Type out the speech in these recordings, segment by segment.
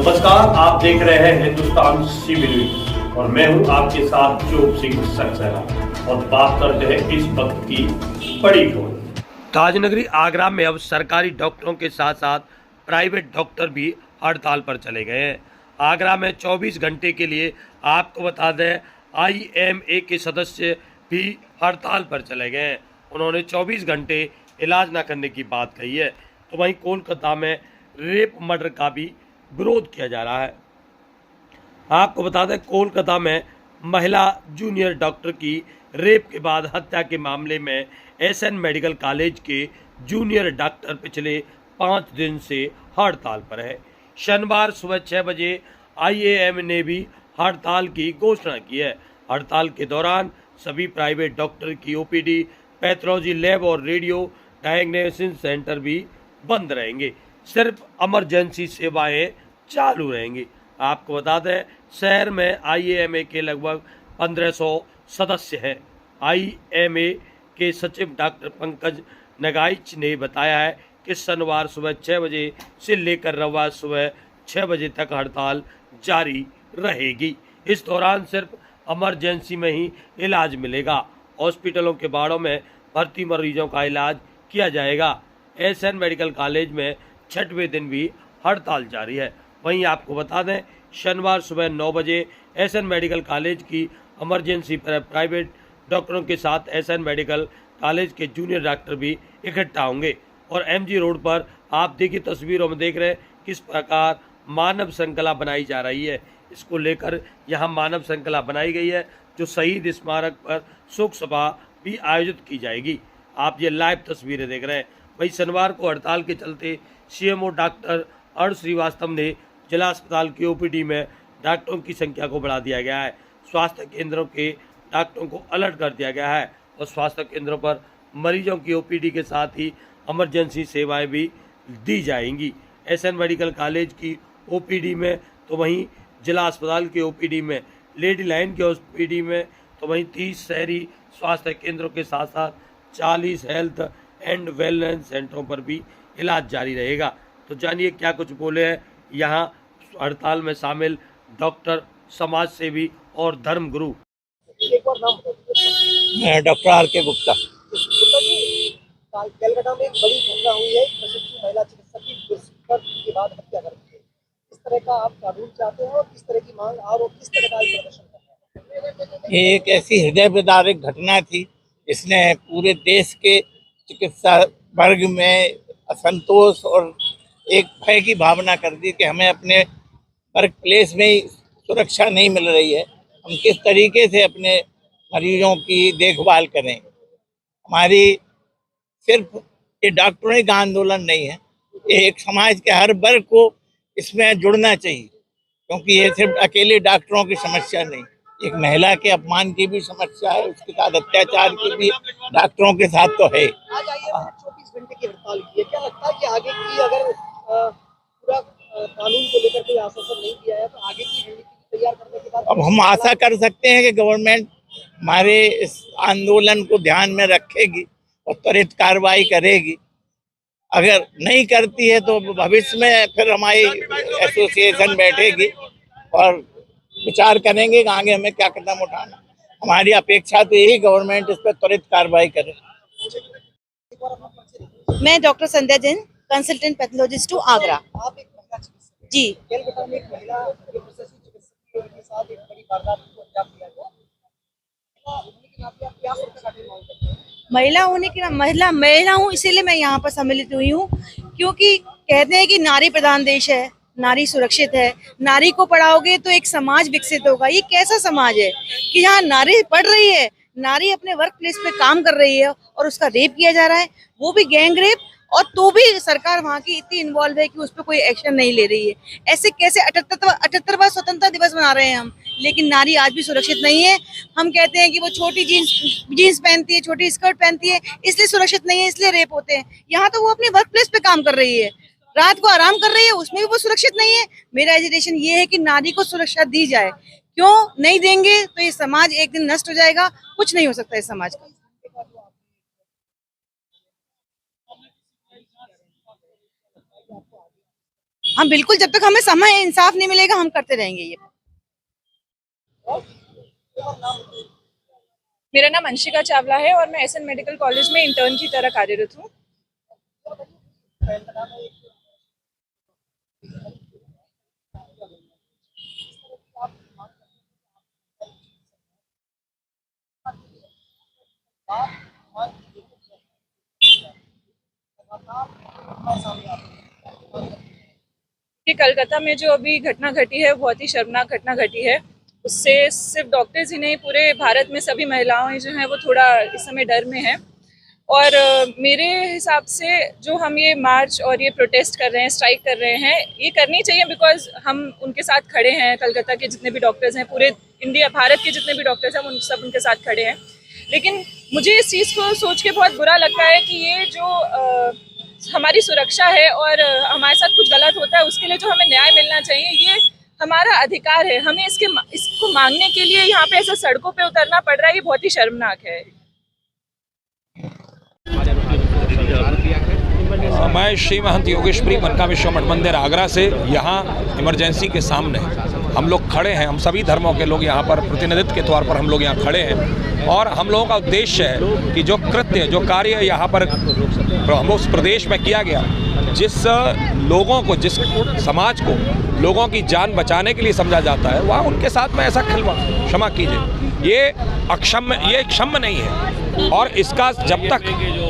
नमस्कार, आप देख रहे हैं हिंदुस्तान सीबी न्यूज और मैं हूं आपके साथ जोग सिंह सक्सेना और बात करते हैं इस वक्त की बड़ी खबर। ताजनगरी आगरा में अब सरकारी डॉक्टरों के साथ साथ प्राइवेट डॉक्टर भी हड़ताल पर चले गए हैं। आगरा में 24 घंटे के लिए आपको बता दें IMA के सदस्य भी हड़ताल पर चले गए हैं। उन्होंने 24 घंटे इलाज न करने की बात कही है। तो वहीं कोलकाता में रेप मर्डर का भी विरोध किया जा रहा है। आपको बता दें कोलकाता में महिला जूनियर डॉक्टर की रेप के बाद हत्या के मामले में SN मेडिकल कॉलेज के जूनियर डॉक्टर पिछले 5 दिन से हड़ताल पर है। शनिवार सुबह 6 बजे IAM ने भी हड़ताल की घोषणा की है। हड़ताल के दौरान सभी प्राइवेट डॉक्टर की OPD, पैथोलॉजी लैब और रेडियो डायग्नोसिस सेंटर भी बंद रहेंगे। सिर्फ इमरजेंसी सेवाएं चालू रहेंगी। आपको बता दें शहर में IAMA के लगभग 1500 सदस्य हैं। IAMA के सचिव डॉक्टर पंकज नगाइच ने बताया है कि शनिवार सुबह 6 बजे से लेकर रविवार सुबह 6 बजे तक हड़ताल जारी रहेगी। इस दौरान सिर्फ इमरजेंसी में ही इलाज मिलेगा। हॉस्पिटलों के वार्डों में भर्ती मरीजों का इलाज किया जाएगा। SN मेडिकल कॉलेज में 6वें दिन भी हड़ताल जारी है। वहीं आपको बता दें शनिवार सुबह 9 बजे SN मेडिकल कॉलेज की इमरजेंसी पर प्राइवेट डॉक्टरों के साथ SN मेडिकल कॉलेज के जूनियर डॉक्टर भी इकट्ठा होंगे। और MG रोड पर आप देखिए तस्वीरों में देख रहे हैं किस प्रकार मानव श्रृंखला बनाई जा रही है। इसको लेकर यहाँ मानव श्रृंखला बनाई गई है जो शहीद स्मारक पर शोक सभा भी आयोजित की जाएगी। आप ये लाइव तस्वीरें देख रहे हैं। वहीं शनिवार को हड़ताल के चलते CMO डॉक्टर अरुण श्रीवास्तव ने जिला अस्पताल की OPD में डॉक्टरों की संख्या को बढ़ा दिया गया है। स्वास्थ्य केंद्रों के डॉक्टरों को अलर्ट कर दिया गया है और स्वास्थ्य केंद्रों पर मरीजों की OPD के साथ ही इमरजेंसी सेवाएं भी दी जाएंगी। SN मेडिकल कॉलेज की OPD में तो वहीं जिला अस्पताल की OPD में, लेडी लाइन की OPD में तो वहीं 30 शहरी स्वास्थ्य केंद्रों के साथ साथ 40 हेल्थ एंड वेलनेस सेंटरों पर भी इलाज जारी रहेगा। तो जानिए क्या कुछ बोले हैं यहाँ हड़ताल में शामिल डॉक्टर, समाज सेवी और धर्मगुरु। एक बार नाम मैं डॉक्टर RK गुप्ता। गुप्ता जी, कलकत्ता में एक बड़ी घटना हुई है। प्रशिक्षु महिला चिकित्सक की दुष्कर्म के बाद हत्या कर दी है। किस तरह का आप कानून चाहते हैं और किस तरह की मांग और किस तरह का प्रदर्शन करना है? ये एक ऐसी हृदय विदारक घटना थी इसने पूरे देश के चिकित्सा वर्ग में असंतोष और एक भय की भावना कर दी कि हमें अपने वर्क प्लेस में ही सुरक्षा नहीं मिल रही है। हम किस तरीके से अपने मरीजों की देखभाल करें। हमारी सिर्फ ये डॉक्टरों का आंदोलन नहीं है, ये एक समाज के हर वर्ग को इसमें जुड़ना चाहिए, क्योंकि ये सिर्फ अकेले डॉक्टरों की समस्या नहीं, एक महिला के अपमान की भी समस्या है, उसके साथ अत्याचार की भी डॉक्टरों के साथ तो है। आज आइए 24 घंटे की हड़ताल की है। क्या लगता है कि आगे की अगर पूरा कानून को लेकर कोई आश्वासन नहीं दिया है तो आगे की रणनीति तैयार करने के बाद अब हम आशा कर सकते हैं कि गवर्नमेंट हमारे इस आंदोलन को ध्यान में रखेगी और त्वरित कार्रवाई करेगी। अगर नहीं करती है तो भविष्य में फिर हमारी एसोसिएशन बैठेगी और विचार करेंगे कि आगे हमें क्या कदम उठाना। हमारी अपेक्षा तो यही गवर्नमेंट इस पर त्वरित कार्रवाई करे। मैं doctor Sandhya Jain, consultant pathologist to Agra. आप एक महिला चिकित्सक जी, कलकत्ता में एक महिला प्रशिक्षु चिकित्सक के साथ एक बड़ी वारदात को अंजाम दिया गया। लेकिन आप क्या सरकार की मांग करते हैं? महिला होने की महिला हूँ, इसीलिए मैं यहाँ पर सम्मिलित हुई हूँ, क्योंकि कहते हैं कि नारी प्रधान देश है, नारी सुरक्षित है। नारी को पढ़ाओगे तो एक समाज विकसित होगा। ये कैसा समाज है कि यहाँ नारी पढ़ रही है, नारी अपने वर्क प्लेस पे काम कर रही है और उसका रेप किया जा रहा है, वो भी गैंग रेप, और तो भी सरकार वहाँ की इतनी इन्वॉल्व है कि उस पर कोई एक्शन नहीं ले रही है। ऐसे कैसे 78वां स्वतंत्रता दिवस मना रहे हैं हम, लेकिन नारी आज भी सुरक्षित नहीं है। हम कहते हैं कि वो छोटी जीन्स पहनती है, छोटी स्कर्ट पहनती है, इसलिए सुरक्षित नहीं है, इसलिए रेप होते हैं। यहाँ तो वो अपने वर्क प्लेस पे काम कर रही है, रात को आराम कर रही है, उसमें भी वो सुरक्षित नहीं है। मेरा एजुटेशन ये है कि नारी को सुरक्षा दी जाए। क्यों नहीं देंगे तो ये समाज एक दिन नष्ट हो जाएगा, कुछ नहीं हो सकता इस समाज का। हम बिल्कुल, जब तक हमें समय इंसाफ नहीं मिलेगा हम करते रहेंगे ये। मेरा नाम अंशिका चावला है और मैं एसएन मेडिकल कॉलेज में इंटर्न की तरह कार्यरत हूँ। कि कलकत्ता में जो अभी घटना घटी है बहुत ही शर्मनाक घटना घटी है। उससे सिर्फ डॉक्टर्स ही नहीं, पूरे भारत में सभी महिलाएं जो हैं वो थोड़ा इस समय डर में हैं। और मेरे हिसाब से जो हम ये मार्च और ये प्रोटेस्ट कर रहे हैं, स्ट्राइक कर रहे हैं, ये करनी चाहिए बिकॉज हम उनके साथ खड़े हैं। कलकत्ता के जितने भी डॉक्टर्स हैं, पूरे इंडिया भारत के जितने भी डॉक्टर्स हैं, उन सब उनके साथ खड़े हैं। लेकिन मुझे इस चीज़ को सोच के बहुत बुरा लगता है कि ये जो हमारी सुरक्षा है और हमारे साथ कुछ गलत होता है, उसके लिए जो हमें न्याय मिलना चाहिए, ये हमारा अधिकार है। हमें इसको मांगने के लिए यहाँ पे ऐसे सड़कों पे उतरना पड़ रहा है, ये बहुत ही शर्मनाक है। मैं श्री महंत योगेश्वरी मनकामेश्वर मठ मंदिर आगरा से यहाँ इमरजेंसी के सामने हम लोग खड़े हैं। हम सभी धर्मों के लोग यहाँ पर प्रतिनिधित्व के तौर पर हम लोग यहाँ खड़े हैं और हम लोगों का उद्देश्य है कि जो कृत्य, जो कार्य यहाँ पर हम उस प्रदेश में किया गया, जिस लोगों को, जिस समाज को लोगों की जान बचाने के लिए समझा जाता है, वहाँ उनके साथ में ऐसा खिलवाड़, क्षमा कीजिए, ये अक्षम्य, ये क्षम्य नहीं है। और इसका जब तक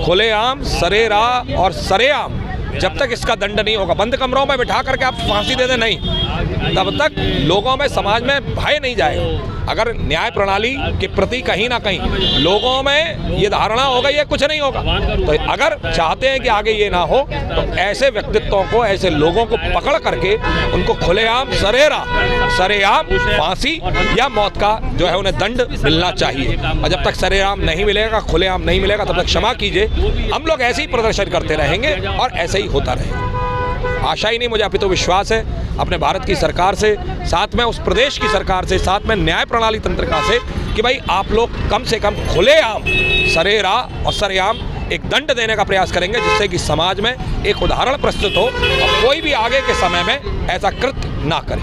खुलेआम, सरेराह और सरेआम जब तक इसका दंड नहीं होगा, बंद कमरों में बिठा करके आप फांसी दे दें नहीं, तब तक लोगों में, समाज में भय नहीं जाएगा। अगर न्याय प्रणाली के प्रति कहीं ना कहीं लोगों में ये धारणा होगा ये कुछ नहीं होगा, तो अगर चाहते हैं कि आगे ये ना हो, तो ऐसे व्यक्तित्वों को, ऐसे लोगों को पकड़ करके उनको खुलेआम, सरेआम फांसी या मौत का जो है उन्हें दंड मिलना चाहिए। और जब तक सरेआम नहीं मिलेगा, खुलेआम नहीं मिलेगा, तब तक क्षमा कीजिए, हम लोग ऐसे ही प्रदर्शन करते रहेंगे और ऐसे ही होता रहेगा। आशा ही नहीं, मुझे अभी तो विश्वास है अपने भारत की सरकार से, साथ में उस प्रदेश की सरकार से, साथ में न्याय प्रणाली तंत्रिका से, कि भाई आप लोग कम से कम खुलेआम, सरेराह और सरेआम एक दंड देने का प्रयास करेंगे, जिससे कि समाज में एक उदाहरण प्रस्तुत हो और कोई भी आगे के समय में ऐसा कृत्य ना करे।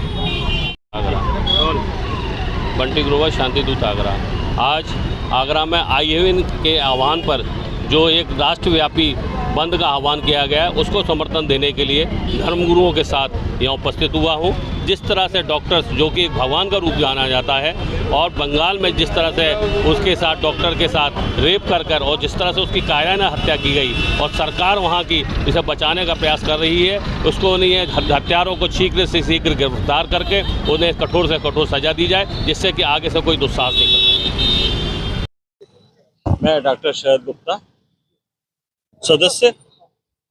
बंटी ग्रोवर, शांति दूत आगरा। आज आगरा में IAVN के आह्वान पर जो एक राष्ट्रव्यापी बंद का आह्वान किया गया है, उसको समर्थन देने के लिए धर्मगुरुओं के साथ यहाँ उपस्थित हुआ हूँ। जिस तरह से डॉक्टर्स, जो कि एक भगवान का रूप जाना जाता है, और बंगाल में जिस तरह से उसके साथ, डॉक्टर के साथ रेप कर और जिस तरह से उसकी कायराना हत्या की गई और सरकार वहाँ की इसे बचाने का प्रयास कर रही है, उसको नहीं है, हत्यारों को शीघ्र से शीघ्र गिरफ्तार करके उन्हें कठोर से कठोर सजा दी जाए, जिससे कि आगे से कोई दुस्साहस नहीं कर। मैं डॉक्टर शरद गुप्ता, सदस्य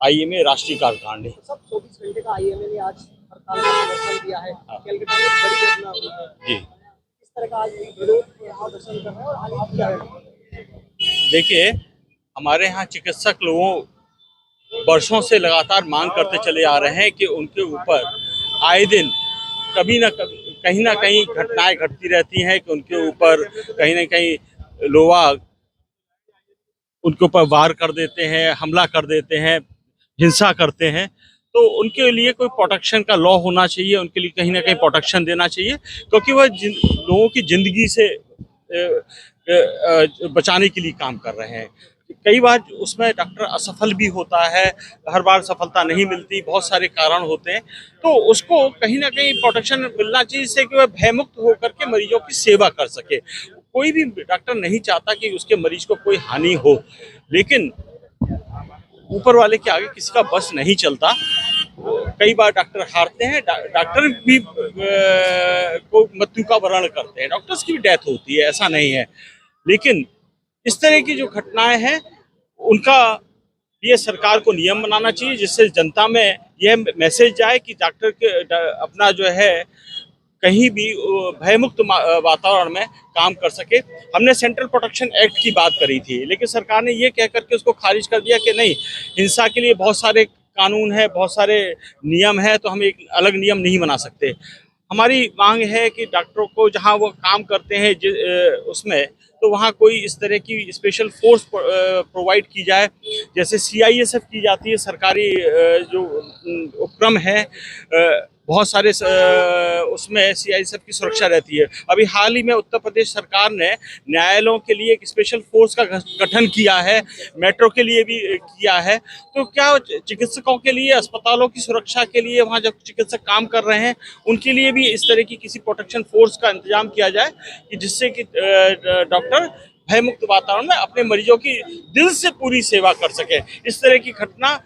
IMA राष्ट्रीय कार्यकारिणी। सब 24 घंटे का IMA ने आज हड़ताल का प्रदर्शन दिया है। कलकत्ता में बड़ी घटना हुई है जी, इस तरह का आज विरोध प्रदर्शन कर रहे हैं और आगे क्या है? देखिए, हमारे यहाँ चिकित्सक लोगों वर्षों से लगातार मांग करते चले आ रहे हैं कि उनके ऊपर आए दिन कभी ना कभी, कहीं ना कहीं घटनाएं घटती रहती हैं कि उनके ऊपर कहीं ना कहीं लोग उनके ऊपर वार कर देते हैं, हमला कर देते हैं, हिंसा करते हैं। तो उनके लिए कोई प्रोटेक्शन का लॉ होना चाहिए, उनके लिए कहीं ना कहीं प्रोटेक्शन देना चाहिए, क्योंकि वह लोगों की ज़िंदगी से बचाने के लिए काम कर रहे हैं। कई बार उसमें डॉक्टर असफल भी होता है, हर बार सफलता नहीं मिलती, बहुत सारे कारण होते हैं। तो उसको कहीं ना कहीं प्रोटेक्शन मिलना चाहिए, जिससे कि वह भयमुक्त होकर के मरीजों की सेवा कर सके। कोई भी डॉक्टर नहीं चाहता कि उसके मरीज को कोई हानि हो, लेकिन ऊपर वाले के आगे किसी का बस नहीं चलता। कई बार डॉक्टर हारते हैं, डॉक्टर भी को मृत्यु का वरण करते हैं, डॉक्टर्स की भी डेथ होती है, ऐसा नहीं है। लेकिन इस तरह की जो घटनाएं हैं, उनका लिए सरकार को नियम बनाना चाहिए, जिससे जनता में यह मैसेज जाए कि डॉक्टर के अपना जो है कहीं भी भयमुक्त वातावरण में काम कर सके। हमने सेंट्रल प्रोटेक्शन एक्ट की बात करी थी, लेकिन सरकार ने ये कह करके उसको खारिज कर दिया कि नहीं, हिंसा के लिए बहुत सारे कानून है, बहुत सारे नियम है, तो हम एक अलग नियम नहीं बना सकते। हमारी मांग है कि डॉक्टरों को जहां वो काम करते हैं उसमें तो वहाँ कोई इस तरह की स्पेशल फोर्स प्रोवाइड की जाए, जैसे CISF की जाती है, सरकारी जो उपक्रम है, बहुत सारे उसमें CISF की सुरक्षा रहती है। अभी हाल ही में उत्तर प्रदेश सरकार ने न्यायालयों के लिए एक स्पेशल फोर्स का गठन किया है, मेट्रो के लिए भी किया है। तो क्या चिकित्सकों के लिए, अस्पतालों की सुरक्षा के लिए, वहाँ जब चिकित्सक काम कर रहे हैं उनके लिए भी इस तरह की किसी प्रोटेक्शन फोर्स का इंतजाम किया जाए कि जिससे कि डॉक्टर भयमुक्त वातावरण में अपने मरीजों की दिल से पूरी सेवा कर सके। इस तरह की घटना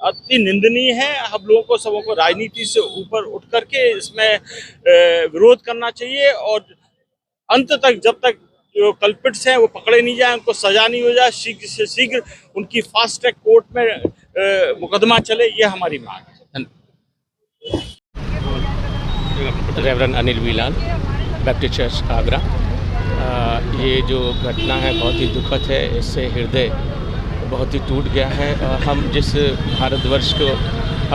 अति निंदनीय है। हम लोगों को सबों को राजनीति से ऊपर उठ करके इसमें विरोध करना चाहिए और अंत तक, जब तक जो कल्पिट्स हैं वो पकड़े नहीं जाए, उनको सजा नहीं हो जाए, शीघ्र से शीघ्र उनकी फास्ट ट्रैक कोर्ट में मुकदमा चले, ये हमारी मांग है। Reverend Anil Veelal, baptist church Agra. ये जो घटना है बहुत ही दुखद है, इससे हृदय बहुत ही टूट गया है। हम जिस भारतवर्ष को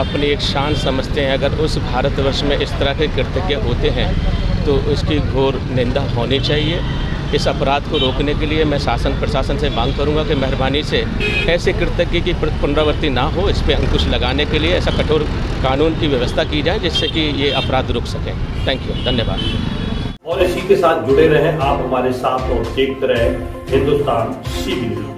अपनी एक शान समझते हैं, अगर उस भारतवर्ष में इस तरह के कृतज्ञ होते हैं तो इसकी घोर निंदा होनी चाहिए। इस अपराध को रोकने के लिए मैं शासन प्रशासन से मांग करूंगा कि मेहरबानी से ऐसे कृतज्ञ की पुनरावृत्ति ना हो, इस पर अंकुश लगाने के लिए ऐसा कठोर कानून की व्यवस्था की जाए जिससे कि ये अपराध रुक सकें। थैंक यू, धन्यवाद। और इसी के साथ जुड़े रहें आप हमारे साथ और देखते रहें हिंदुस्तान CB न्यूज़।